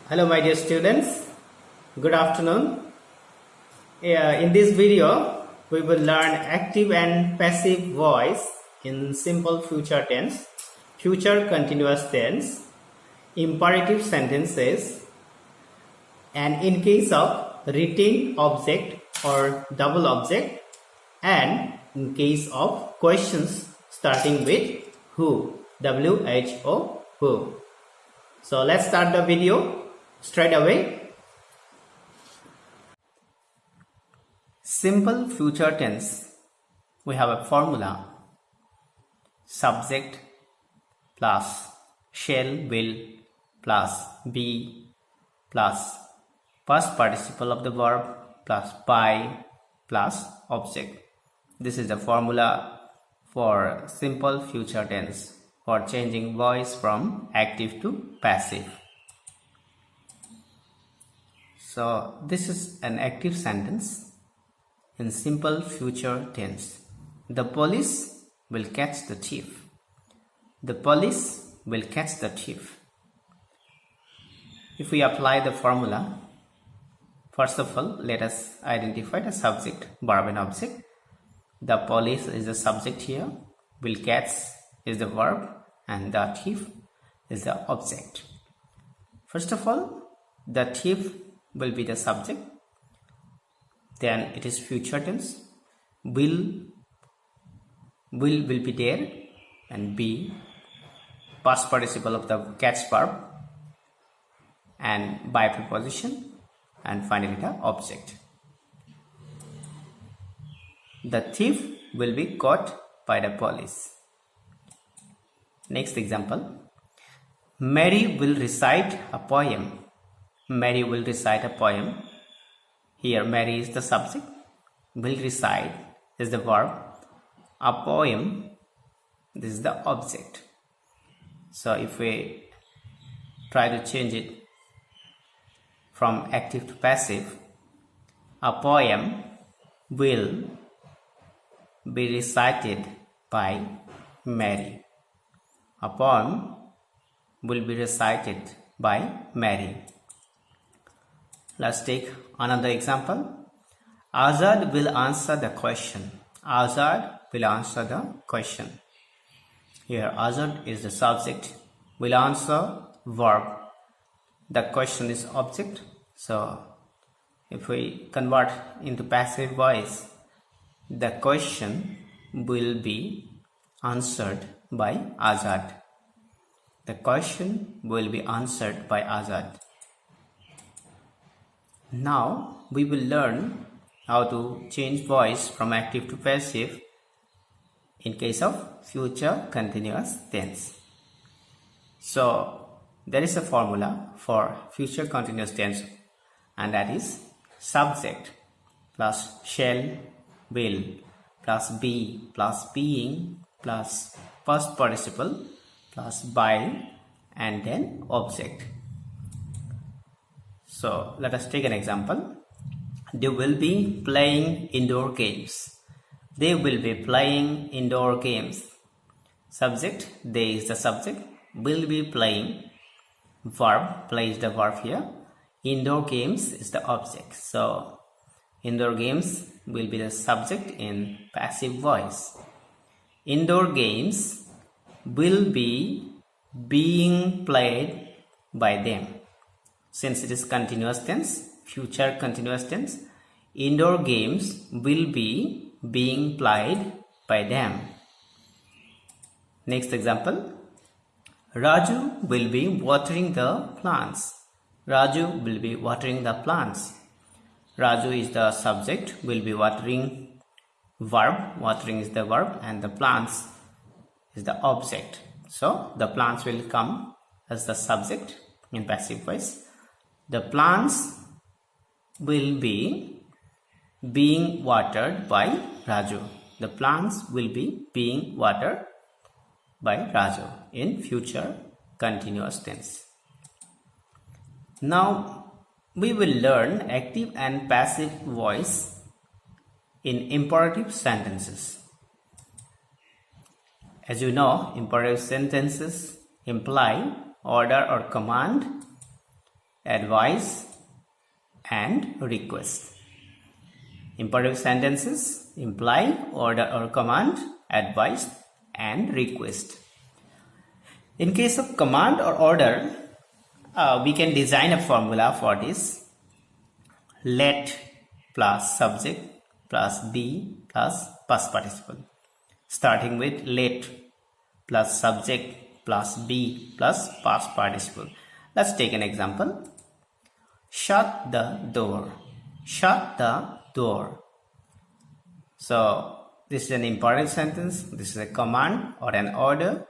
Hello my dear students, good afternoon. In this video, we will learn active and passive voice in simple future tense, future continuous tense, imperative sentences, and in case of written object or double object, and in case of questions starting with who, W-H-O, who. So let's start the video straight away. Simple future tense, we have a formula: subject plus shall, will plus be plus past participle of the verb plus by plus object. This is the formula for simple future tense for changing voice from active to passive. So this is an active sentence in simple future tense. The police will catch the thief. The police will catch the thief. If we apply the formula, first of all, let us identify the subject, verb and object. The police is the subject here, will catch is the verb, and the thief is the object. First of all, the thief will be the subject, then it is future tense, will be there, and be past participle of the catch verb, and by preposition, and finally the object. The thief will be caught by the police. Next example, Mary will recite a poem. Mary will recite a poem. Here Mary is the subject, will recite is the verb, a poem, this is the object. So if we try to change it from active to passive, a poem will be recited by Mary. A poem will be recited by Mary. Let's take another example. Azad will answer the question. Azad will answer the question. Here Azad is the subject, will answer verb. The question is object. So if we convert into passive voice, the question will be answered by Azad. The question will be answered by Azad. Now we will learn how to change voice from active to passive in case of future continuous tense. So there is a formula for future continuous tense, and that is subject plus shall, will plus be plus being plus past participle plus by and then object. So let us take an example. They will be playing indoor games. They will be playing indoor games. Subject, they is the subject, will be playing, verb, play is the verb here, indoor games is the object. So indoor games will be the subject in passive voice. Indoor games will be being played by them. Since it is continuous tense, future continuous tense, indoor games will be being played by them. Next example, Raju will be watering the plants. Raju will be watering the plants. Raju is the subject, will be watering, verb, watering is the verb, and the plants is the object. So the plants will come as the subject in passive voice. The plants will be being watered by Raju. The plants will be being watered by Raju in future continuous tense. Now we will learn active and passive voice in imperative sentences. As you know, imperative sentences imply order or command advice, and request. Imperative sentences imply order or command, advice, and request. In case of command or order, we can design a formula for this. Let plus subject plus be plus past participle. Starting with let plus subject plus be plus past participle. Let's take an example. Shut the door. Shut the door. So this is an imperative sentence. This is a command or an order.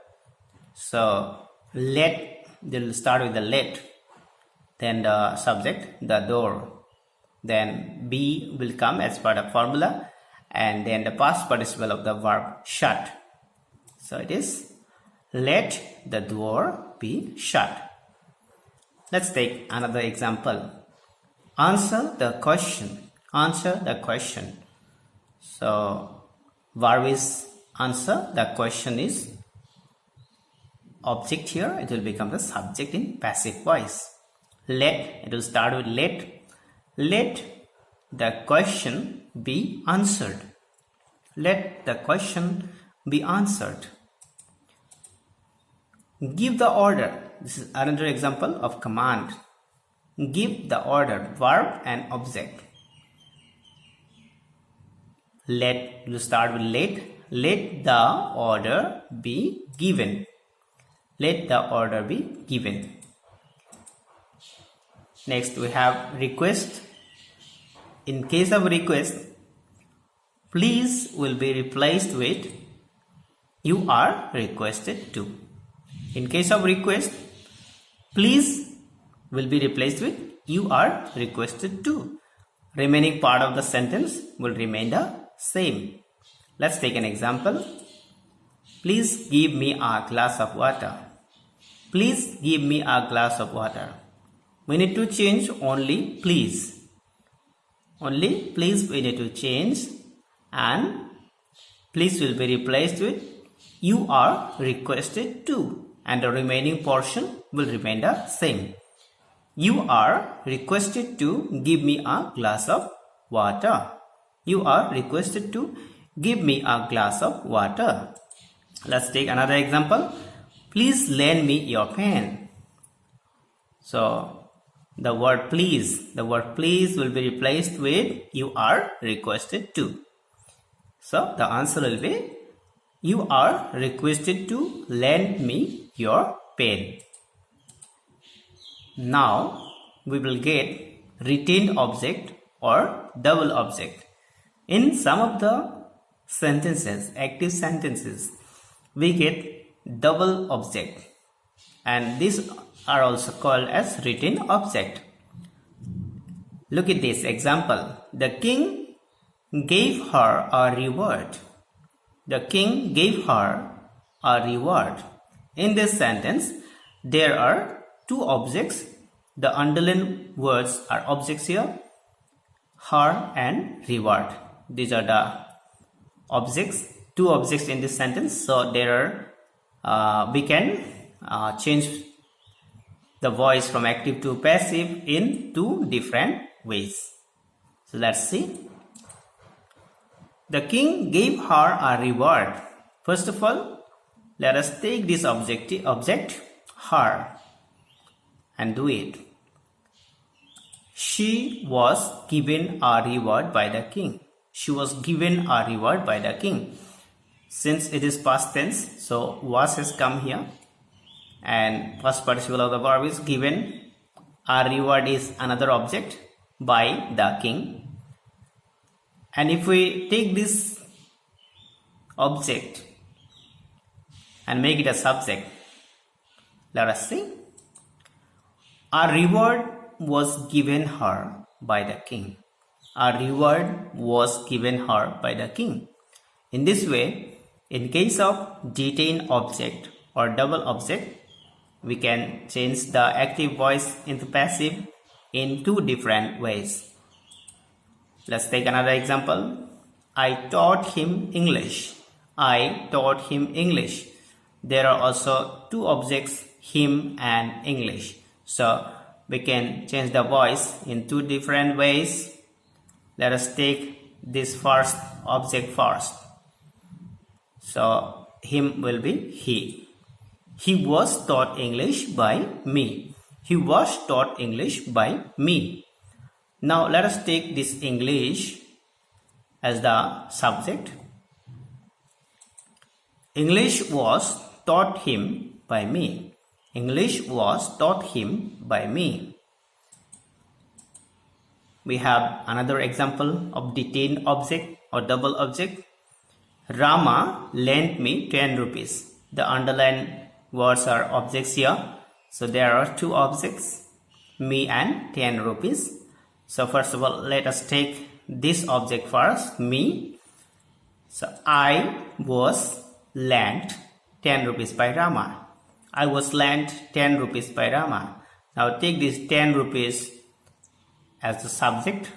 So let, they'll start with the let, then the subject, the door, then be will come as part of formula, and then the past participle of the verb shut. So it is let the door be shut. Let's take another example. Answer the question. Answer the question. So verb is answer, the question is object here. It will become the subject in passive voice. Let, it will start with let. Let the question be answered. Let the question be answered. Give the order. This is another example of command. Give the order, verb and object. Let, you start with let. Let the order be given. Let the order be given. Next we have request. In case of request, please will be replaced with you are requested to. In case of request, please will be replaced with you are requested to. Remaining part of the sentence will remain the same. Let's take an example. Please give me a glass of water. Please give me a glass of water. We need to change only please. Only please we need to change, and please will be replaced with you are requested to, and the remaining portion will remain the same. You are requested to give me a glass of water. You are requested to give me a glass of water. Let's take another example. Please lend me your pen. So the word please will be replaced with you are requested to. So the answer will be you are requested to lend me your pen. Now we will get retained object or double object. In some of the sentences, active sentences, we get double object, and these are also called as retained object. Look at this example. The king gave her a reward. The king gave her a reward. In this sentence, there are two objects. The underlined words are objects here, her and reward. These are the objects, two objects in this sentence. So there are, we can change the voice from active to passive in two different ways. So let's see. The king gave her a reward. First of all, let us take this object her and do it. She was given a reward by the king. She was given a reward by the king. Since it is past tense, so was has come here, and past participle of the verb is given. A reward is another object by the king. And if we take this object and make it a subject, let us see. A reward was given her by the king. A reward was given her by the king. In this way, in case of detained object or double object, we can change the active voice into passive in two different ways. Let's take another example. I taught him English. I taught him English. There are also two objects, him and English. So we can change the voice in two different ways. Let us take this first object first. So him will be he. He was taught English by me. He was taught English by me. Now let us take this English as the subject. English was taught him by me. English was taught him by me. We have another example of detained object or double object. Rama lent me 10 rupees. The underlined words are objects here. So there are two objects, me and 10 rupees. So first of all, let us take this object first, me. So I was lent 10 rupees by Rama. I was lent 10 rupees by Rama. Now take this 10 rupees as the subject.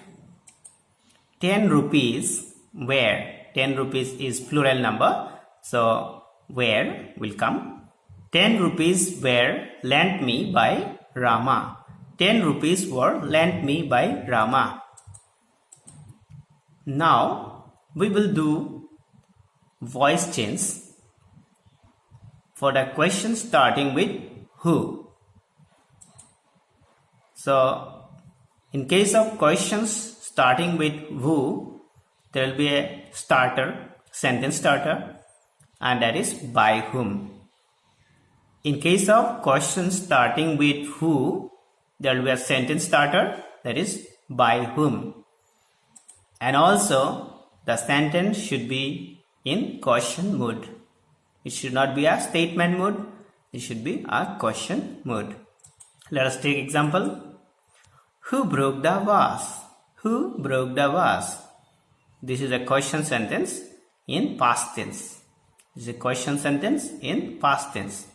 10 rupees where? 10 rupees is plural number. So where will come? 10 rupees were lent me by Rama. 10 rupees were lent me by Rama. Now we will do voice change for the question starting with who. So in case of questions starting with who, there will be a starter, sentence starter, and that is by whom. In case of questions starting with who, there will be a sentence starter, that is by whom. And also the sentence should be in question mood. It should not be a statement mood. It should be a question mood. Let us take example. Who broke the vase? Who broke the vase? This is a question sentence in past tense. This is a question sentence in past tense.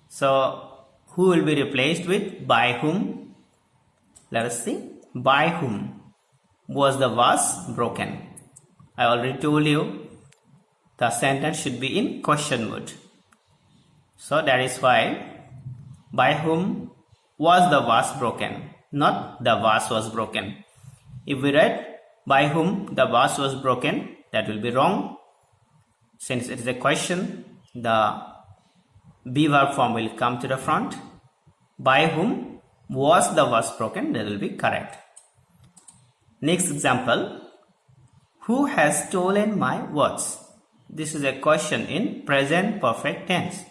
So who will be replaced with by whom? Let us see. By whom was the vase broken? I already told you the sentence should be in question mood. So that is why by whom was the vase broken, not the vase was broken. If we write by whom the vase was broken, that will be wrong. Since it is a question, the be verb form will come to the front. By whom was the vase broken, that will be correct. Next example. Who has stolen my watch? This is a question in present perfect tense.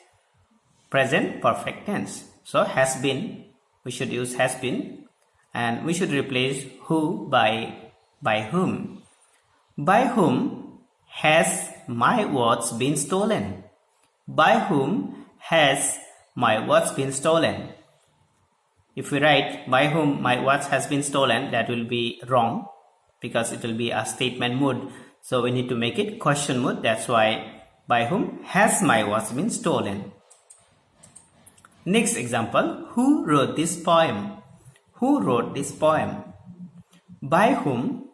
Present perfect tense. So has been, we should use has been, and we should replace who by whom. By whom has my watch been stolen? By whom has my watch been stolen? If we write by whom my watch has been stolen, that will be wrong because it will be a statement mood. So we need to make it question mood. That's why by whom has my watch been stolen. Next example. Who wrote this poem? Who wrote this poem? By whom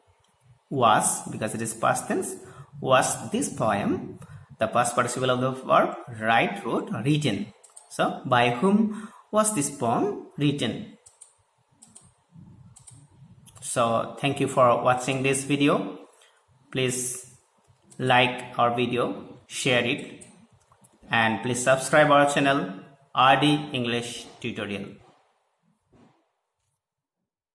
was, because it is past tense, was this poem? The past participle of the verb write, wrote, written. So by whom was this poem written? So thank you for watching this video. Please like our video, share it, and please subscribe our channel RD English Tutorial.